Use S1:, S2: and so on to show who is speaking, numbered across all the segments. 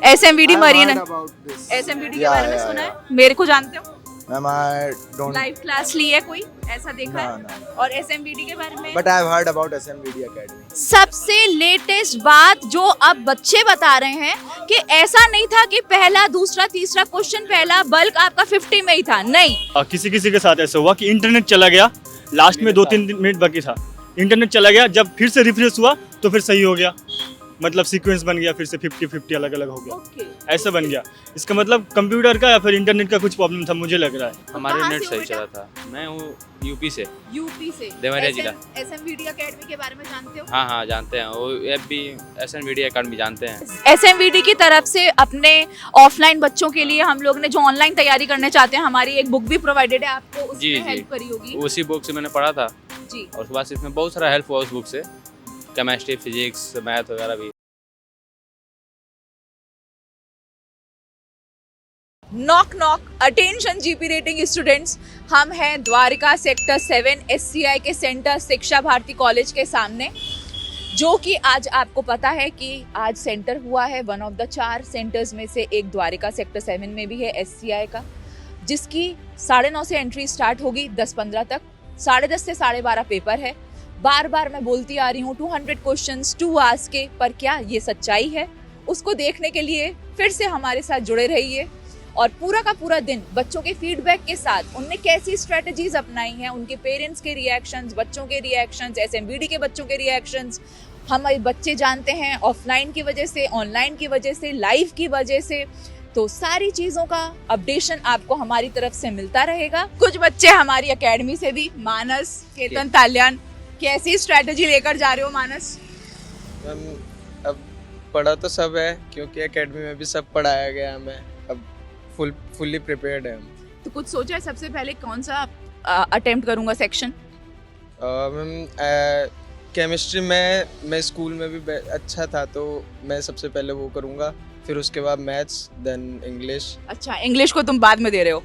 S1: एसएमवीडी marine,
S2: about this.
S1: एसएमवीडी के
S2: Yeah,
S1: बारे में
S2: yeah,
S1: सुना
S2: yeah.
S1: है? मेरे को जानते हो?
S2: Ma'am, I don't.
S1: Live class ली है कोई, ऐसा देखा है?
S2: No.
S1: और एसएमवीडी के बारे में
S2: But I've heard about SMBD Academy.
S1: सबसे लेटेस्ट बात जो अब बच्चे बता रहे हैं कि ऐसा नहीं था कि पहला दूसरा तीसरा क्वेश्चन पहला बल्क आपका 50 में ही था, नहीं।
S3: किसी किसी के साथ ऐसा हुआ कि इंटरनेट चला गया, लास्ट में 2-3 मिनट बाकी था, इंटरनेट चला गया, जब फिर से रिफ्रेश हुआ तो फिर सही हो गया, मतलब सीक्वेंस बन गया, फिर से 50-50 अलग अलग हो गया।
S1: ओके।
S3: ऐसा बन गया। इसका मतलब कंप्यूटर का या फिर इंटरनेट का कुछ प्रॉब्लम था, मुझे लग रहा है।
S4: हमारे
S1: कहाँ
S4: नेट
S1: से हो
S4: सही
S1: बेटा?
S4: चला था। मैं हूँ यूपी से।
S1: यूपी से।
S4: देवरिया जिला।
S1: एसएमवीडी एकेडमी के बारे में जानते हो?
S4: हाँ हाँ जानते हैं, वो ऐप भी SNVD अकेडमी जानते हैं।
S1: एसएमवीडी की तरफ से अपने ऑफलाइन बच्चों के लिए हम लोग ने जो ऑनलाइन तैयारी करने चाहते हैं, हमारी एक बुक भी प्रोवाइडेड है, आपको
S4: जी,
S1: उसमें
S4: जी।
S1: हेल्प करी होगी।
S4: उसी बुक से मैंने पढ़ा था
S1: जी।
S4: और उसके बाद से इसमें बहुत सारा हेल्प हुआ उस बुक से, केमिस्ट्री, फिजिक्स, मैथ वगैरह भी।
S1: Knock knock, attention GP rating students, हम हैं द्वारिका सेक्टर 7 SCI के सेंटर शिक्षा भारती कॉलेज के सामने, जो कि आज आपको पता है कि आज सेंटर हुआ है, वन ऑफ द 4 सेंटर्स में से एक द्वारिका सेक्टर 7 में भी है SCI का, जिसकी 9:30 से एंट्री स्टार्ट होगी 10:15 तक, 10:30 से 12:30 पेपर है। बार बार मैं बोलती आ रही हूँ 200 क्वेश्चंस 2 आवर्स के, पर क्या ये सच्चाई है? उसको देखने के लिए फिर से हमारे साथ जुड़े रहिए और पूरा का पूरा दिन बच्चों के फीडबैक के साथ उनने कैसी स्ट्रेटजीज अपनाई हैं, उनके पेरेंट्स के रिएक्शंस, बच्चों के रिएक्शंस, एसएमवीडी के बच्चों के रिएक्शंस, हमारे बच्चे जानते हैं ऑफलाइन की वजह से, ऑनलाइन की वजह से, लाइव की वजह से, तो सारी चीज़ों का अपडेशन आपको हमारी तरफ से मिलता रहेगा। कुछ बच्चे हमारी एकेडमी से भी, मानस, केतन, ताल्यान, कैसी स्ट्रेटजी लेकर जा रहे हो मानस?
S5: मैम अब पढ़ा तो सब है, क्योंकि एकेडमी में भी सब पढ़ाया गया हमें, अब फुल्ली प्रिपेयर्ड है हम।
S1: तो कुछ सोचा है सबसे पहले कौन सा अटेम्प्ट करूंगा सेक्शन?
S5: मैम केमिस्ट्री में मैं स्कूल में भी अच्छा था, तो मैं सबसे पहले वो करूँगा, फिर उसके बाद मैथ्स, देन इंग्लिश।
S1: अच्छा, इंग्लिश को तुम बाद में दे रहे हो?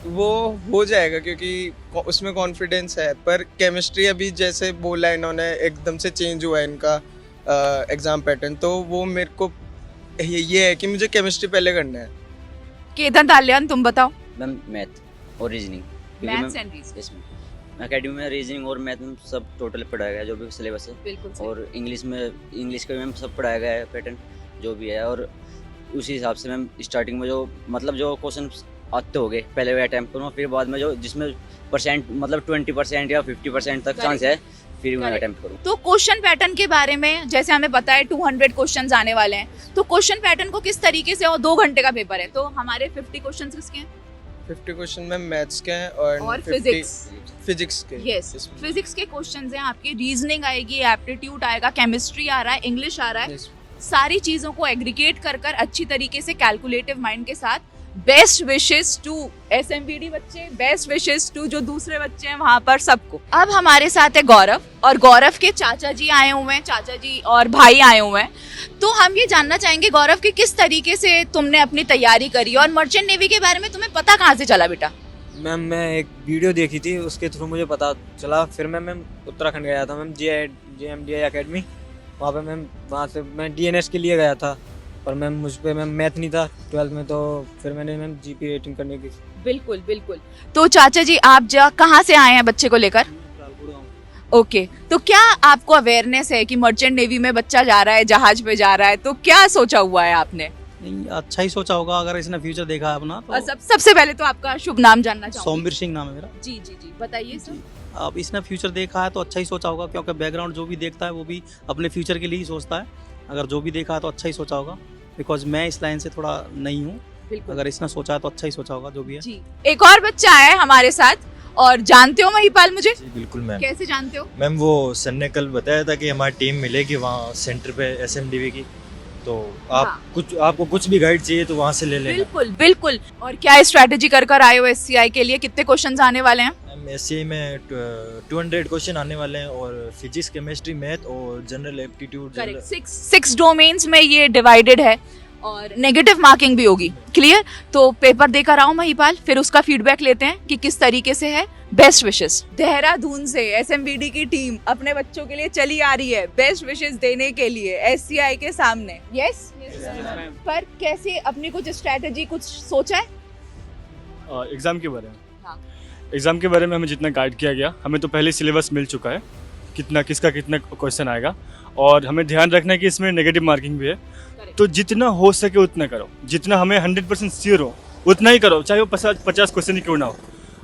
S5: वो हो जाएगा क्योंकि उसमें कॉन्फिडेंस है, पर केमिस्ट्री अभी जैसे बोला इन्होंने एकदम से चेंज हुआ है इनका एग्ज़ाम पैटर्न, तो वो मेरे को ये है कि मुझे केमिस्ट्री पहले करना है।
S1: केतन, ताल्यान, तुम बताओ।
S6: मैम मैथ और रीजनिंग,
S1: मैथ्स एंड रीजनिंग,
S6: इसमें एकेडमी में रीजनिंग और मैथ में सब टोटल पढ़ाया गया है, जो भी सिलेबस है।
S1: बिल्कुल सही।
S6: और इंग्लिश का भी मैम सब पढ़ाया गया है, पैटर्न जो भी है, और उसी हिसाब से मैम स्टार्टिंग में जो मतलब जो क्वेश्चन आते हो गए पहले वे अटैम्प्ट करूँ, फिर बाद में जो जिसमें परसेंट मतलब 20% या 50% तक चांस है, फिर मैं अटैम्प्ट करूँ।
S1: तो क्वेश्चन पैटर्न के बारे में जैसे हमें पता है 200 क्वेश्चंस आने वाले हैं, तो क्वेश्चन पैटर्न को किस तरीके से, और 2 घंटे का पेपर है, तो हमारे 50 क्वेश्चंस किसके हैं?
S5: 50 क्वेश्चन में मैथ्स के हैं और फिजिक्स के।
S1: यस, फिजिक्स के क्वेश्चंस हैं आपके, रीजनिंग आएगी, एप्टीट्यूड आएगा, केमिस्ट्री आ रहा है, इंग्लिश आ रहा है, सारी चीज़ों को एग्रीगेट कर अच्छी तरीके से कैलकुलेटिव माइंड के साथ। बेस्ट विशेस टू एसएमवीडी बच्चे, बेस्ट विशेस टू जो दूसरे बच्चे हैं वहाँ पर सबको। अब हमारे साथ है गौरव, और गौरव के चाचा जी आए हुए हैं, चाचा जी और भाई आए हुए हैं, तो हम ये जानना चाहेंगे गौरव कि किस तरीके से तुमने अपनी तैयारी करी, और मर्चेंट नेवी के बारे में तुम्हें पता कहाँ से चला बेटा?
S7: मैम मैं एक वीडियो देखी थी, उसके थ्रू मुझे पता चला, फिर मैम उत्तराखंड गया था मैम, JMDI एकेडमी, वहाँ पे मैम, वहाँ से मैं DNS के लिए गया था, पर मैम मुझ पे मैम मैथ नहीं था 12th में, तो फिर मैंने मैम GP रेटिंग करने की।
S1: बिल्कुल बिल्कुल। तो चाचा जी आप कहाँ से आए हैं बच्चे को लेकर? ओके, तो क्या आपको अवेयरनेस है कि मर्चेंट नेवी में बच्चा जा रहा है, जहाज पे जा रहा है, तो क्या सोचा हुआ है आपने?
S8: नहीं, अच्छा ही सोचा होगा अगर इसने फ्यूचर देखा है अपना तो।
S1: सबसे पहले तो आपका शुभ नाम जानना चाहूंगी।
S8: सोमवीर सिंह नाम है मेरा।
S1: जी जी जी, बताइए सर।
S8: अब इसने फ्यूचर देखा है तो अच्छा ही सोचा होगा, क्योंकि बैकग्राउंड जो भी देखता है वो भी अपने फ्यूचर के लिए ही सोचता है। अगर जो भी देखा है तो अच्छा ही सोचा होगा, बिकॉज मैं इस लाइन से थोड़ा नहीं हूँ। अगर इसने सोचा है तो अच्छा ही सोचा होगा जो भी है।
S1: जी, एक और बच्चा आया है हमारे साथ, और जानते हो महिपाल मुझे?
S9: जी बिल्कुल मैम।
S1: कैसे जानते हो?
S9: मैम वो सर ने कल बताया था कि हमारी टीम मिलेगी वहाँ सेंटर पे SMDV की, तो आप आपको कुछ भी गाइड चाहिए तो वहाँ से ले लेना।
S1: बिल्कुल बिल्कुल। और क्या स्ट्रेटेजी कर आए हो SCI के लिए? कितने क्वेश्चंस आने वाले हैं?
S9: मैम SCI में 200 क्वेश्चन आने वाले हैं, और फिजिक्स, केमिस्ट्री, मैथ और जनरल एप्टीट्यूड।
S1: 6 डोमेन्स में ये डिवाइडेड है, और नेगेटिव मार्किंग भी होगी। क्लियर? तो पेपर देकर आओ महिपाल, फिर उसका फीडबैक लेते हैं कि किस तरीके से है। Best wishes. देहरादून से एसएमबीडी की टीम अपने बच्चों के लिए चली आ रही है बेस्ट विशेस देने के लिए एससीआई के सामने। यस पर कैसे अपनी कुछ स्ट्रेटजी कुछ सोचा है?
S3: एग्ज़ाम के बारे में
S1: हाँ।
S3: एग्ज़ाम के बारे में हमें जितना गाइड किया गया, हमें तो पहले सिलेबस मिल चुका है कितना किसका कितना क्वेश्चन आएगा, और हमें ध्यान रखना है कि इसमें नेगेटिव मार्किंग भी है, तो जितना हो सके उतना करो, जितना हमें 100% श्योर हो उतना ही करो, चाहे वो 50 क्वेश्चन ही क्यों ना हो।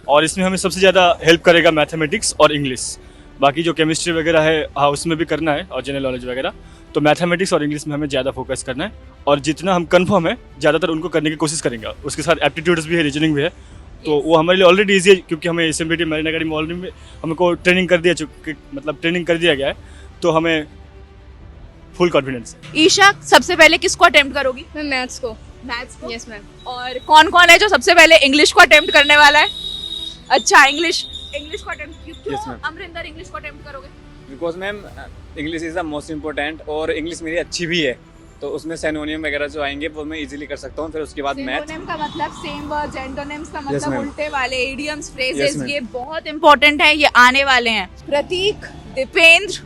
S3: और इसमें हमें सबसे ज़्यादा हेल्प करेगा मैथमेटिक्स और इंग्लिश। बाकी जो केमिस्ट्री वगैरह है हाँ उसमें भी करना है और जनरल नॉलेज वगैरह, तो मैथमेटिक्स और इंग्लिश में हमें ज़्यादा फोकस करना है, और जितना हम कंफर्म है ज़्यादातर उनको करने की कोशिश करेंगे। उसके साथ एप्टीट्यूड्स भी है, रीजनिंग भी है, तो वो हमारे लिए ऑलरेडी ईजी है, क्योंकि हमें एसएमबीडी मैरिन अकेडमी में ऑलरेडी हमको ट्रेनिंग कर दिया गया है, तो हमें फुल कॉन्फिडेंस है।
S1: ईशा सबसे पहले किसको अटेम्प्ट करोगी?
S10: मैं मैथ्स को।
S1: मैथ्स को?
S10: Yes ma'am.
S1: और कौन कौन है जो सबसे पहले इंग्लिश को अटेम्प्ट करने वाला है? अच्छा इंग्लिश को अटेम्प्ट क्यों?
S11: Yes, ma'am.
S1: अमरिंदर इंग्लिश को अटेम्प्ट करोगे?
S11: Because ma'am English is the most important, और इंग्लिश मेरी अच्छी भी है, तो उसमें सिनोनियम वगैरह जो आएंगे वो मैं इजीली कर सकता हूँ। फिर उसके बाद मैथ।
S1: सिनोनिम का मतलब सेम वर्ड्स, एंटोनिम्स का
S11: Yes,
S1: मतलब
S11: ma'am.
S1: उल्टे वाले, इडियम्स,
S11: Yes,
S1: फ्रेजेस,
S11: ma'am.
S1: ये बहुत इंपॉर्टेंट है, ये आने वाले हैं। प्रतीक, दीपेंद्र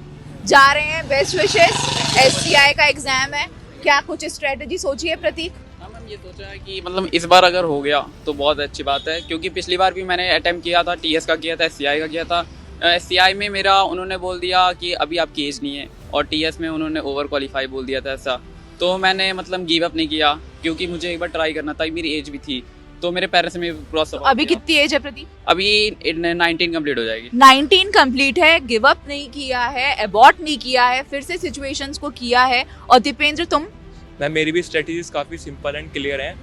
S1: जा रहे हैं बेस्ट विशेस, एससीआई का एग्जाम है, क्या कुछ स्ट्रेटजी सोची है प्रतीक?
S4: हाँ मैम, ये सोचा है कि मतलब इस बार अगर हो गया तो बहुत अच्छी बात है, क्योंकि पिछली बार भी मैंने अटेम्प्ट किया था, टीएस का किया था, एससीआई का किया था। एससीआई में मेरा उन्होंने बोल दिया कि अभी आपकी एज नहीं है, और टीएस में उन्होंने ओवर क्वालिफाई बोल दिया था ऐसा, तो मैंने मतलब गिव अप नहीं किया, क्योंकि मुझे एक बार ट्राई करना था, मेरी एज भी थी, तो मेरे पेरेंट्स में क्रॉस।
S1: अभी कितनी एज है प्रतीक?
S4: अभी 19 कंप्लीट हो जाएगी।
S1: 19 कंप्लीट है, गिव अप नहीं किया है, अबॉर्ट नहीं किया है, फिर से सिचुएशंस को किया है। और दीपेंद्र तुम?
S12: मैम मेरी भी स्ट्रेटजीज काफ़ी सिंपल एंड क्लियर हैं।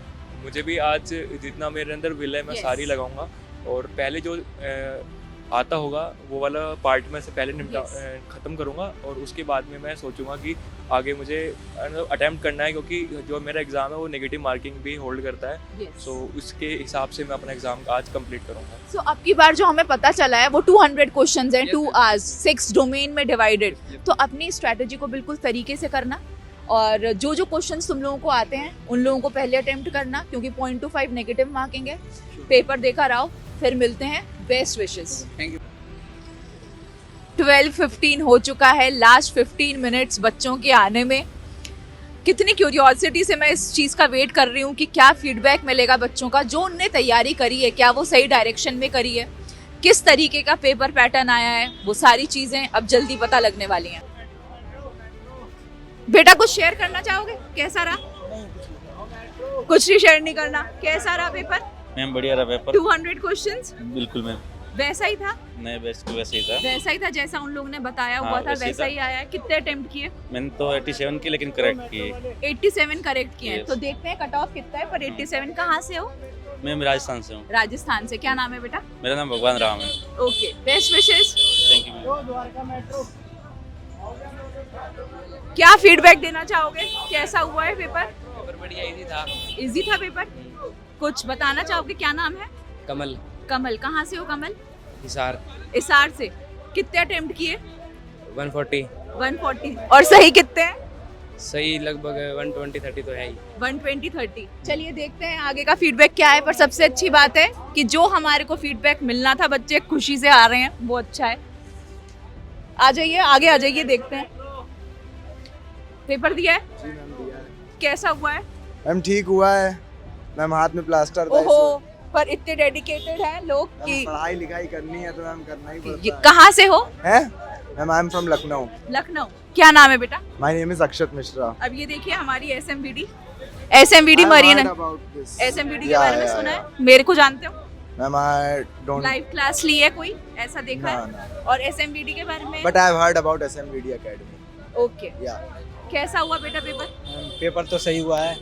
S12: मुझे भी आज जितना मेरे अंदर विल है मैं
S1: Yes.
S12: सारी लगाऊंगा, और पहले जो आता होगा वो वाला पार्ट में से पहले ख़त्म करूंगा, और उसके बाद में मैं सोचूंगा कि आगे मुझे अटेम्प्ट करना है, क्योंकि जो मेरा एग्ज़ाम है वो नेगेटिव मार्किंग भी होल्ड करता है। सो उसके हिसाब से मैं अपना एग्ज़ाम आज कंप्लीट करूंगा।
S1: सो अब की बार जो हमें पता चला है वो 200 क्वेश्चंस हैं, 2 आवर्स, 6 डोमेन में डिवाइडेड, तो अपनी स्ट्रैटेजी को बिल्कुल तरीके से करना, और जो जो क्वेश्चंस तुम लोगों को आते हैं उन लोगों को पहले अटेम्प्ट करना, क्योंकि 0.25 नेगेटिव मार्किंग है। पेपर देखा रहो, फिर मिलते हैं। Best wishes.
S4: Thank you.
S1: 12:15 हो चुका है, लास्ट 15 मिनट्स बच्चों के आने में। कितनी क्यूरियोसिटी से मैं इस चीज़ का वेट कर रही हूँ कि क्या फीडबैक मिलेगा बच्चों का, जो उनने तैयारी करी है क्या वो सही डायरेक्शन में करी है, किस तरीके का पेपर पैटर्न आया है, वो सारी चीज़ें अब जल्दी पता लगने वाली हैं। बेटा कुछ शेयर करना चाहोगे? कैसा रहा? कुछ भी शेयर नहीं करना। कैसा रहा पेपर?
S9: मैम बढ़िया रहा पेपर।
S1: 200 क्वेश्चंस
S9: बिल्कुल मैम।
S1: वैसा ही था?
S9: नहीं बेस्ट वैसे ही था।
S1: वैसा ही था जैसा उन लोगों ने बताया हुआ था, वैसा ही आया है। कितने अटेम्प्ट किए?
S9: मैंने तो 87 की लेकिन करेक्ट की।
S1: 87 करेक्ट किए हैं।
S9: Yes.
S1: तो देखते हैं कट ऑफ कितना है, पर 87 कहाँ से हो?
S9: मैं राजस्थान से हूँ।
S1: राजस्थान से। क्या नाम है बेटा?
S9: मेरा नाम भगवान राम है।
S1: Okay, best wishes.
S9: Thank you.
S1: क्या फीडबैक देना चाहोगे? कैसा हुआ है पेपर?
S4: पेपर बढ़िया इजी था।
S1: इजी था पेपर? कुछ बताना चाहोगे? क्या नाम है?
S4: कमल।
S1: कमल। कहाँ से हो कमल?
S4: हिसार।
S1: इसार से। कितने अटेम्प्ट किए?
S4: 140।
S1: 140। और सही कितने हैं?
S4: सही लगभग 120-30 तो है ही।
S1: 120-30। चलिए देखते हैं आगे का फीडबैक क्या है, पर सबसे अच्छी बात है कि जो हमारे को फीडबैक मिलना था, बच्चे खुशी से आ रहे हैं, वो अच्छा है। आ जाइए, आगे आ जाइए, देखते हैं। पेपर दिया है?
S2: जी मैम दिया है।
S1: कैसा हुआ है?
S2: मैम ठीक हुआ है मैम, हाथ में प्लास्टर था।
S1: ओहो, पर इतने डेडिकेटेड हैं लोग कि
S2: पढ़ाई लिखाई करनी है तो मैम करना ही
S1: ये
S2: पड़ता
S1: कहाँ से हो?
S2: है। Ma'am I am from Lucknow.
S1: Lucknow. क्या नाम है बेटा?
S2: माय नेम इज अक्षत मिश्रा।
S1: अब ये देखिए हमारी एसएमबीडी मरीन। एसएमबीडी के बारे में सुना है? मेरे को जानते हो?
S2: Ma'am I don't,
S1: live class ली है कोई? ऐसा देखा
S2: ना,
S1: है?
S2: ना।
S1: और एसएमबीडी के बारे में?
S2: But I have heard about SMBD Academy.
S1: Okay.
S2: या
S1: कैसा हुआ बेटा पेपर?
S7: पेपर तो सही हुआ है।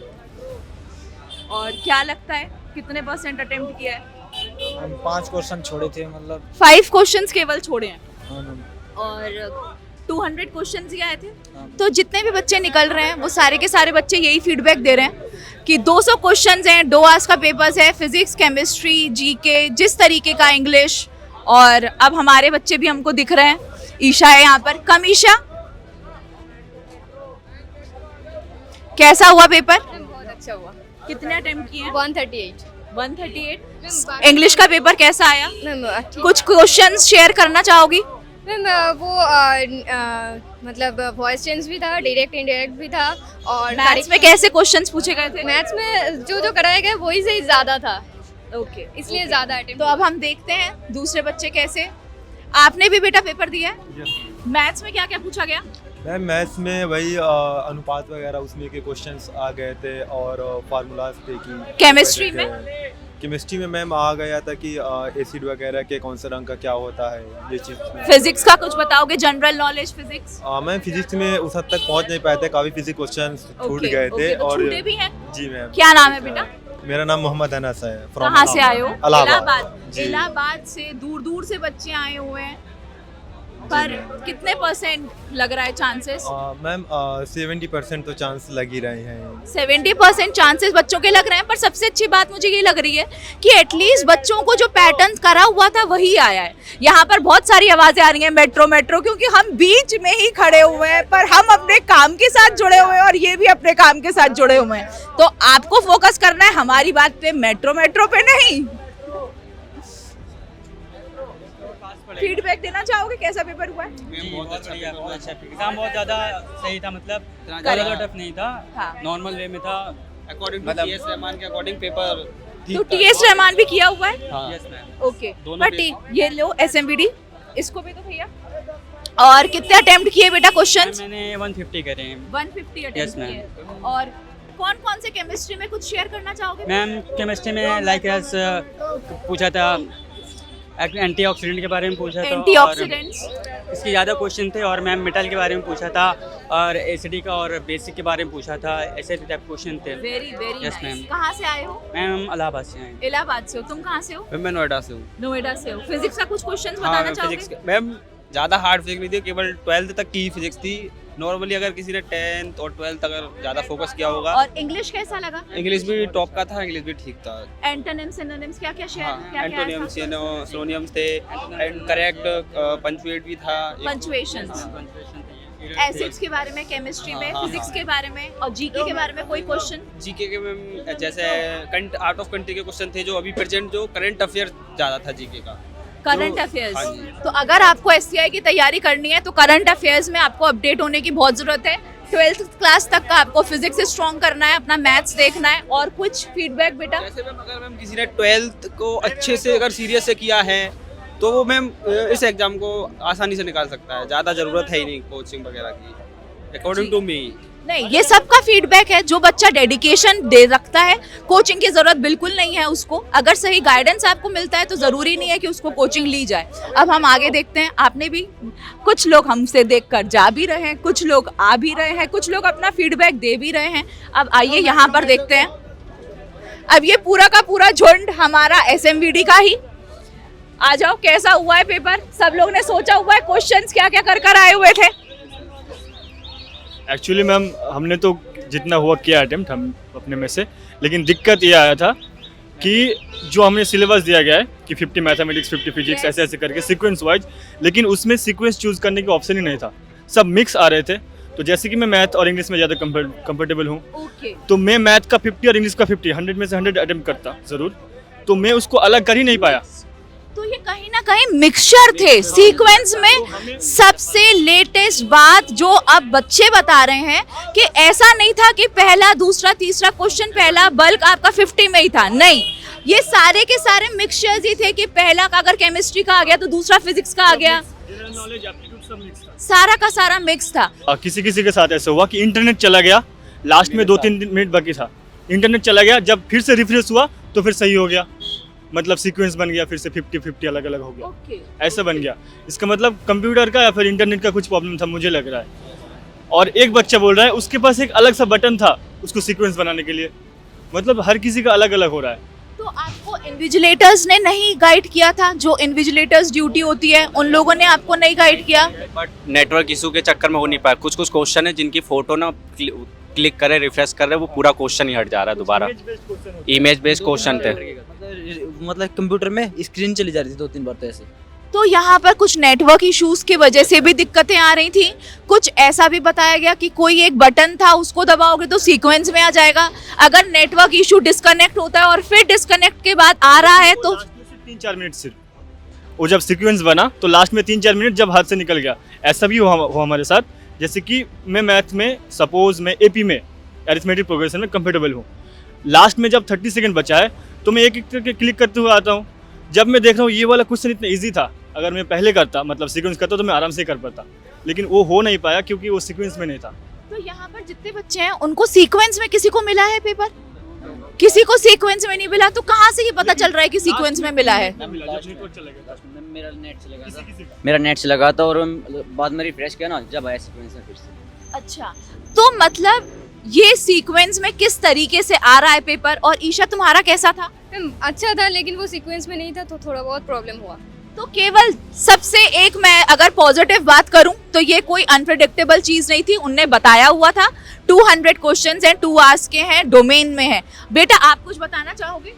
S1: और क्या लगता है कितने % अटेम्प्ट किया है?
S7: हम 5 क्वेश्चन छोड़े थे, मतलब
S1: 5 क्वेश्चंस केवल छोड़े हैं।
S7: हाँ मैम।
S1: और 200 क्वेश्चंस ही आए थे।
S7: हाँ।
S1: तो जितने भी बच्चे निकल रहे हैं वो सारे के सारे बच्चे यही फीडबैक दे रहे हैं कि 200 क्वेश्चंस हैं, 2 आवर्स का पेपर्स है, फिजिक्स, केमिस्ट्री, जीके, जिस तरीके का इंग्लिश। और अब हमारे बच्चे भी हमको दिख रहे हैं। ईशा है यहाँ पर। कम ईशा, कैसा हुआ पेपर?
S10: बहुत अच्छा हुआ।
S1: कितने अटेम्प्ट किए हैं?
S10: 138।
S1: 138। इंग्लिश का पेपर कैसा आया?
S10: मैम
S1: कुछ क्वेश्चंस शेयर करना चाहोगी?
S10: मैम वो मतलब वॉइस चेंज भी था, डायरेक्ट इनडायरेक्ट भी था, और
S1: मैथ्स में कैसे क्वेश्चंस पूछे गए थे?
S10: मैथ्स में जो कराया गया वही से ज़्यादा था,
S1: ओके,
S10: इसलिए ज़्यादा अटेम्प्ट।
S1: तो अब हम देखते हैं दूसरे बच्चे कैसे। आपने भी बेटा पेपर दिया है? मैथ्स में क्या क्या पूछा गया?
S9: मैम मैथ्स में वही अनुपात वगैरह उसमें के क्वेश्चंस आ गए थे और फार्मूलाज थे कि
S1: केमिस्ट्री में?
S9: केमिस्ट्री में मैम आ गया था कि एसिड वगैरह के कौन से रंग का क्या होता है, ये चीज़।
S1: फिजिक्स का कुछ बताओगे? General knowledge physics?
S9: Ma'am physics में उस हद तक पहुंच नहीं पाए थे, काफ़ी फिजिक्स क्वेश्चन छूट गए थे।
S1: तो
S9: और
S1: छूटे भी हैं?
S9: जी मैम।
S1: क्या नाम है बेटा?
S9: मेरा नाम मोहम्मद अनस है।
S1: कहाँ से आए हो?
S9: इलाहाबाद। जी।
S1: इलाहाबाद से दूर दूर से बच्चे आए हुए हैं, पर कितने परसेंट लग रहा है चांसेस?
S9: मैम 70% तो चांस लग ही रहे हैं।
S1: 70% चांसेस बच्चों के लग रहे हैं, पर सबसे अच्छी बात मुझे ये लग रही है कि एटलीस्ट बच्चों को जो पैटर्न करा हुआ था वही आया है। यहाँ पर बहुत सारी आवाजें आ रही हैं मेट्रो मेट्रो, क्योंकि हम बीच में ही खड़े हुए हैं, पर हम अपने काम के साथ जुड़े हुए हैं और ये भी अपने काम के साथ जुड़े हुए हैं। तो आपको फोकस करना है हमारी बात पे, मेट्रो मेट्रो पे नहीं। फीडबैक देना चाहोगे? कैसा पेपर हुआ है?
S8: बहुत अच्छा एग्जाम, बहुत ज़्यादा सही था, मतलब ज़्यादा टफ नहीं था, नॉर्मल वे में था,
S4: अकॉर्डिंग टू टीएस रहमान के अकॉर्डिंग पेपर।
S1: तो टीएस रहमान भी किया हुआ है?
S8: Yes ma'am.
S1: ओके, बट ये लो एसएमबीडी, इसको भी तो भैया। और कितने अटेम्प्ट किए बेटा क्वेश्चंस?
S8: मैंने 150 करे हैं।
S1: 150
S8: Yes,
S1: अटेम्प्ट
S8: ma'am.
S1: किए। और कौन कौन से केमिस्ट्री में कुछ शेयर करना चाहोगे?
S8: मैम केमिस्ट्री में लाइक एज पूछा था, एंटीऑक्सीडेंट के बारे में पूछा था,
S1: एंटीऑक्सीडेंट्स,
S8: और इसके ज़्यादा क्वेश्चन थे, और मैम मेटल के बारे में पूछा था, और एसिडी का और बेसिक के बारे में पूछा था, ऐसे टाइप क्वेश्चन थे।
S1: Very very
S8: Yes,
S1: nice.
S8: ma'am.
S1: कहाँ से आए हो?
S8: मैम इलाहाबाद से हैं।
S1: इलाहाबाद से हो, तुम कहाँ से हो?
S4: मैं नोएडा से हूँ।
S1: नोएडा से हो। फिजिक्स का कुछ क्वेश्चंस बताना चाहोगे?
S4: फिजिक्स मैम ज़्यादा हार्ड फिजिक्स नहीं थी, केवल 12th तक की फिजिक्स थी। नॉर्मली अगर किसी ने 10th और 12th अगर ज़्यादा फोकस किया होगा।
S1: और इंग्लिश कैसा लगा?
S4: इंग्लिश भी टॉप का था, इंग्लिश भी ठीक था।
S1: एंटोनिम्स सिनोनिम्स क्या क्या शेयर?
S4: हाँ, एंटोनियम्स सिनोनियम्स थे, एंड करेक्ट पंक्चुएट भी था।
S1: पंक्चुएशंस, एसिड्स के बारे में केमिस्ट्री में, फिजिक्स के बारे में, और जीके के बारे में कोई क्वेश्चन?
S4: जीके के में जैसे आउट ऑफ कंट्री के क्वेश्चन थे, जो अभी प्रेजेंट जो करंट अफेयर ज़्यादा था जीके का।
S1: करंट
S4: हाँ
S1: अफेयर्स।
S4: जी।
S1: तो अगर आपको एससीआई की तैयारी करनी है तो करंट अफेयर्स में आपको अपडेट होने की बहुत जरूरत है। 12th क्लास तक का आपको फिजिक्स से स्ट्रॉन्ग करना है, अपना मैथ्स देखना है। और कुछ फीडबैक बेटा?
S4: जैसे मैम अगर मैम किसी ने 12th को अच्छे से अगर सीरियस से किया है तो वो मैम इस एग्जाम को आसानी से निकाल सकता है, ज़्यादा ज़रूरत है ही नहीं कोचिंग वगैरह की, अकॉर्डिंग टू मी।
S1: नहीं, ये सबका फीडबैक है। जो बच्चा डेडिकेशन दे रखता है, कोचिंग की जरूरत बिल्कुल नहीं है उसको। अगर सही गाइडेंस आपको मिलता है तो जरूरी नहीं है कि उसको कोचिंग ली जाए। अब हम आगे देखते हैं। आपने भी, कुछ लोग हमसे देखकर जा भी रहे हैं, कुछ लोग आ भी रहे हैं, कुछ लोग अपना फीडबैक दे भी रहे हैं। अब आइए यहाँ पर देखते हैं। अब ये पूरा का पूरा झुंड हमारा एसएमबीडी का ही। आ जाओ, कैसा हुआ है पेपर? सब लोग ने सोचा हुआ है क्वेश्चंस क्या क्या कर आए हुए थे?
S3: एक्चुअली मैम हमने तो जितना हुआ किया अटेम्प्ट हम अपने में से, लेकिन दिक्कत ये आया था कि जो हमने सिलेबस दिया गया है कि 50 मैथमेटिक्स 50 फिजिक्स ऐसे ऐसे करके सीक्वेंस वाइज, लेकिन उसमें सीक्वेंस चूज करने की ऑप्शन ही नहीं था, सब मिक्स आ रहे थे। तो जैसे कि मैं मैथ और इंग्लिश में ज़्यादा कंफर्टेबल हूँ, तो मैं मैथ का 50 और इंग्लिश का 50, 100 में से 100 अटेम्प्ट करता ज़रूर, तो मैं उसको अलग कर ही नहीं पाया।
S1: तो ये कहीं ना कहीं मिक्सचर थे सीक्वेंस में। सबसे लेटेस्ट बात जो अब बच्चे बता रहे हैं कि ऐसा नहीं था कि पहला दूसरा तीसरा क्वेश्चन पहला बल्क आपका 50 में ही था, नहीं, ये सारे के सारे मिक्सचर्स ही थे कि पहला का अगर केमिस्ट्री का आ गया तो दूसरा फिजिक्स का आ गया, सारा का सारा मिक्स था।
S3: किसी किसी के साथ ऐसा हुआ कि इंटरनेट चला गया, लास्ट में 2-3 मिनट बाकी था, इंटरनेट चला गया, जब फिर से रिफ्रेश हुआ तो फिर सही हो गया, मतलब सीक्वेंस बन गया, फिर से 50-50 अलग अलग हो गया, ऐसा बन गया। इसका मतलब कंप्यूटर का या फिर इंटरनेट का कुछ प्रॉब्लम था, मुझे लग रहा है। और एक बच्चा बोल रहा है उसके पास एक अलग सा बटन था उसको सीक्वेंस बनाने के लिए, मतलब हर किसी का अलग अलग हो रहा है।
S1: तो आपको इन्विजिलेटर्स ने नहीं गाइड किया था? जो इन्विजिलेटर्स ड्यूटी होती है उन लोगों ने आपको नहीं गाइड किया?
S13: बट नेटवर्क इशू के चक्कर में हो नहीं पाया। कुछ कुछ क्वेश्चन है जिनकी फोटो ना क्लिक करे रिफ्रेश कर रहे, वो पूरा क्वेश्चन ही हट जा रहा है दोबारा। इमेज बेस्ड क्वेश्चन थे,
S7: मतलब कंप्यूटर में स्क्रीन चली जा रही थी 2-3 बार, तो ऐसे
S1: तो यहाँ पर कुछ नेटवर्क इश्यूज की वजह से भी दिक्कतें आ रही थी। कुछ ऐसा भी बताया गया कि कोई एक बटन था, उसको दबाओगे तो सीक्वेंस में आ जाएगा। अगर नेटवर्क इशू डिस्कनेक्ट होता है और फिर डिस्कनेक्ट के बाद आ रहा है तो
S3: 3-4 मिनट सिर्फ, वो जब सीक्वेंस बना तो लास्ट में 3-4 मिनट जब हाथ से निकल गया। ऐसा भी हुआ हमारे साथ। जैसे कि मैं मैथ में, सपोज मैं एपी में अरिथमेटिक प्रोग्रेशन में कंफर्टेबल हूँ, लास्ट में जब 30 सेकंड बचा है तो मैं एक एक करके क्लिक करते हुए आता हूँ। जब मैं देख रहा हूँ ये वाला क्वेश्चन इतना ईजी था, अगर मैं पहले करता, मतलब सीक्वेंस करता, तो मैं आराम से कर पाता, लेकिन वो हो नहीं पाया क्योंकि वो सीक्वेंस में नहीं था।
S1: तो यहाँ पर जितने बच्चे हैं उनको सीक्वेंस में किसी को मिला है पेपर? किसी को सीक्वेंस में नहीं मिला, तो कहाँ से ये पता चल रहा है कि सीक्वेंस में मिला है?
S6: मेरा नेट से लगा था और बाद में रिफ्रेश किया ना, जब आया सीक्वेंस में फिर से।
S1: अच्छा, तो मतलब ये सीक्वेंस में किस तरीके से आ रहा है पेपर? और ईशा तुम्हारा कैसा था?
S10: अच्छा था, लेकिन वो सीक्वेंस में नहीं था तो थोड़ा बहुत प्रॉब्लम हुआ।
S1: तो केवल सबसे एक मैं अगर पॉजिटिव बात करूं तो ये कोई अनप्रेडिक्टेबल चीज नहीं थी। उनने बताया हुआ था 200 क्वेश्चंस हैं, 2 आवर्स के हैं, डोमेन में है। बेटा आप कुछ बताना चाहोगे?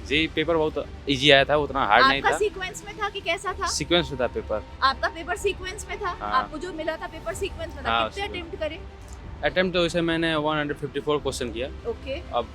S13: जी पेपर बहुत इजी आया था, उतना हार्ड नहीं
S1: आपका
S13: था।
S1: सीक्वेंस में था कि कैसा था?
S13: सीक्वेंस में था पेपर।
S1: आपका पेपर सीक्वेंस में था?
S13: हाँ।
S1: आपको जो मिला था पेपर सीक्वेंस में था।
S13: हाँ,
S1: कितने अटेम्प्ट करे?
S13: अटेम्प्ट तो इसे मैंने 154 क्वेश्चन किया।
S1: ओके
S13: अब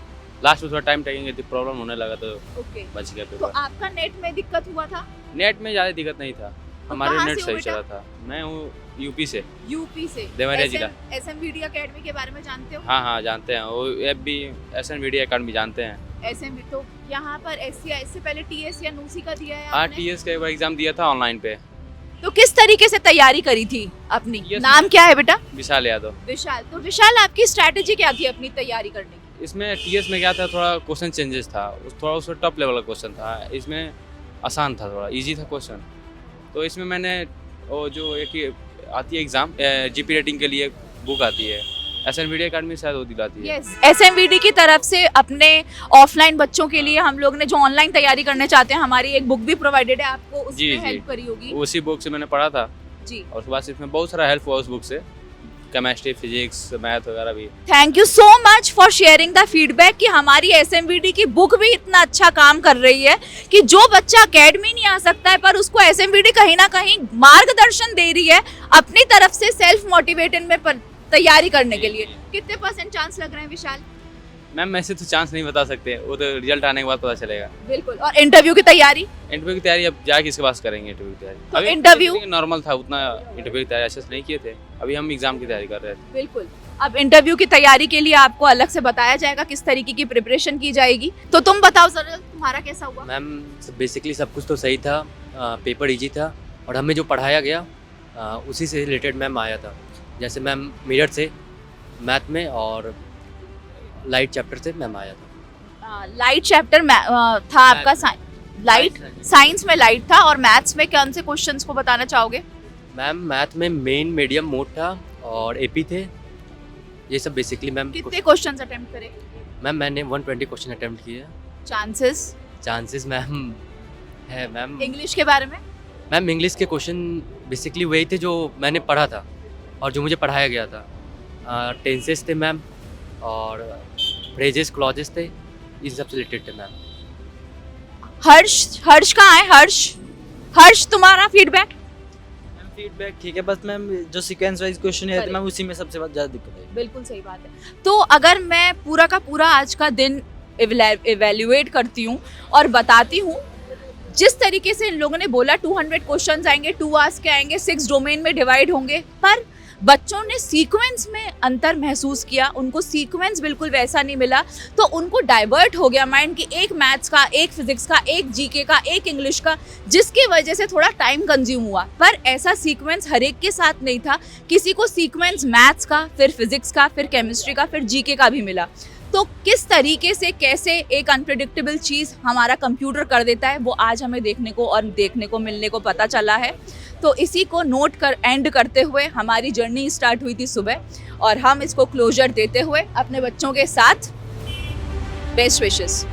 S13: लास्ट में थोड़ा टाइम टेकिंग प्रॉब्लम होने लगा तो
S1: ओके।
S13: बच गया
S1: तो
S13: पेपर।
S1: आपका नेट में दिक्कत हुआ था?
S13: नेट में ज़्यादा दिक्कत नहीं था, हमारे
S1: कहाँ
S13: नेट
S1: से
S13: सही
S1: हो
S13: चला
S1: बेटा?
S13: था। मैं हूँ यूपी से।
S1: यूपी से?
S13: देवरिया जिला।
S1: एसएमवीडी एकेडमी के बारे में जानते हो?
S13: हाँ हाँ जानते हैं, वो ऐप भी SNVD अकेडमी जानते हैं।
S1: एसएमवी तो यहाँ पर एससीआई, इससे पहले टीएस या नूसी का दिया है
S13: हाँ
S1: आपने?
S13: TS का एक बार एग्जाम दिया था ऑनलाइन पे।
S1: तो किस तरीके से तैयारी करी थी अपनी?
S13: TS
S1: नाम क्या है बेटा?
S13: विशाल यादव।
S1: विशाल। तो विशाल आपकी स्ट्रैटेजी क्या थी अपनी तैयारी करने की?
S13: इसमें TS में क्या था, थोड़ा क्वेश्चन चेंजेस था, थोड़ा उसमें टफ लेवल का क्वेश्चन था, इसमें आसान था, थोड़ा इजी था क्वेश्चन। तो इसमें मैंने वो जो एक आती है एग्ज़ाम GP रेटिंग के लिए बुक आती है, SNVD अकेडमी शायद वो दिलाती है।
S1: यस, एसएमवीडी की तरफ से अपने ऑफलाइन बच्चों के लिए हम लोग ने जो ऑनलाइन तैयारी करने चाहते हैं, हमारी एक बुक भी प्रोवाइडेड है, आपको उसमें हेल्प करी होगी।
S13: उसी बुक से मैंने पढ़ा था
S1: जी।
S13: और उसके बाद इसमें बहुत सारा हेल्प हुआ उस बुक से, केमिस्ट्री, फिजिक्स, मैथ वगैरह भी।
S1: Thank you so much for sharing the feedback कि हमारी एसएमवीडी की बुक भी इतना अच्छा काम कर रही है कि जो बच्चा अकेडमी नहीं आ सकता है पर उसको एसएमवीडी कहीं ना कहीं मार्गदर्शन दे रही है अपनी तरफ से सेल्फ मोटिवेटेड में तैयारी करने के लिए। कितने % चांस लग रहे हैं विशाल?
S13: मैम ऐसे तो चांस नहीं बता सकते, वो तो रिजल्ट आने के बाद पता चलेगा।
S1: बिल्कुल। और इंटरव्यू की तैयारी?
S13: इंटरव्यू की तैयारी अब जाके किसके पास करेंगे इंटरव्यू की तैयारी?
S1: तो
S13: अभी
S1: इंटरव्यू
S13: नॉर्मल था, उतना इंटरव्यू की तैयारी अच्छे से नहीं किए थे, अभी हम एग्जाम की तैयारी कर रहे थे।
S1: बिल्कुल। अब इंटरव्यू की तैयारी के लिए आपको अलग से बताया जाएगा किस तरीके की प्रिपरेशन की जाएगी। तो तुम बताओ जरा, तुम्हारा कैसा हुआ?
S14: मैम बेसिकली सब कुछ तो सही था, पेपर इजी था और हमें जो पढ़ाया गया उसी से रिलेटेड मैम आया था। जैसे मैम मिरर से मैथ में और लाइट चैप्टर से मैम आया था।
S1: लाइट चैप्टर था आपका? लाइट साइंस में लाइट था। और मैथ्स में कौन से क्वेश्चंस को बताना चाहोगे?
S14: मैम मैथ में मेन, मीडियम, मोड था और एपी थे, ये सब बेसिकली मैम।
S1: कितने क्वेश्चंस अटेम्प्ट करे?
S14: मैम मैंने 120 क्वेश्चन अटेम्प्ट किए।
S1: चांसेस
S14: मैम है मैम।
S1: इंग्लिश के बारे में?
S14: मैम इंग्लिश के क्वेश्चन बेसिकली वही थे जो मैंने पढ़ा था और जो मुझे पढ़ाया गया था। टेंसेस थे मैम और फ्रेजेस, क्लॉजेस थे, इन सब से रिलेटेड थे मैम।
S1: हर्ष कहाँ है? हर्ष तुम्हारा फीडबैक?
S7: फीडबैक ठीक है, बस मैम जो सीक्वेंस वाइज क्वेश्चन है मैम उसी में सबसे ज़्यादा दिक्कत है।
S1: बिल्कुल सही बात है। तो अगर मैं पूरा का पूरा आज का दिन इवेल्युएट करती हूँ और बताती हूँ, जिस तरीके से इन लोगों ने बोला 200 क्वेश्चंस आएंगे, 2 आवर्स के आएंगे, 6 डोमेन में डिवाइड होंगे, पर बच्चों ने सीक्वेंस में अंतर महसूस किया, उनको सीक्वेंस बिल्कुल वैसा नहीं मिला, तो उनको डाइवर्ट हो गया माइंड कि एक मैथ्स का, एक फिजिक्स का, एक जीके का, एक इंग्लिश का, जिसकी वजह से थोड़ा टाइम कंज्यूम हुआ। पर ऐसा सीक्वेंस हर एक के साथ नहीं था, किसी को सीक्वेंस मैथ्स का, फिर फिजिक्स का, फिर केमिस्ट्री का, फिर जीके का भी मिला। तो किस तरीके से कैसे एक अनप्रेडिक्टेबल चीज़ हमारा कंप्यूटर कर देता है, वो आज हमें देखने को मिलने को पता चला है। तो इसी को नोट कर एंड करते हुए हमारी जर्नी स्टार्ट हुई थी सुबह, और हम इसको क्लोजर देते हुए अपने बच्चों के साथ बेस्ट विशेस।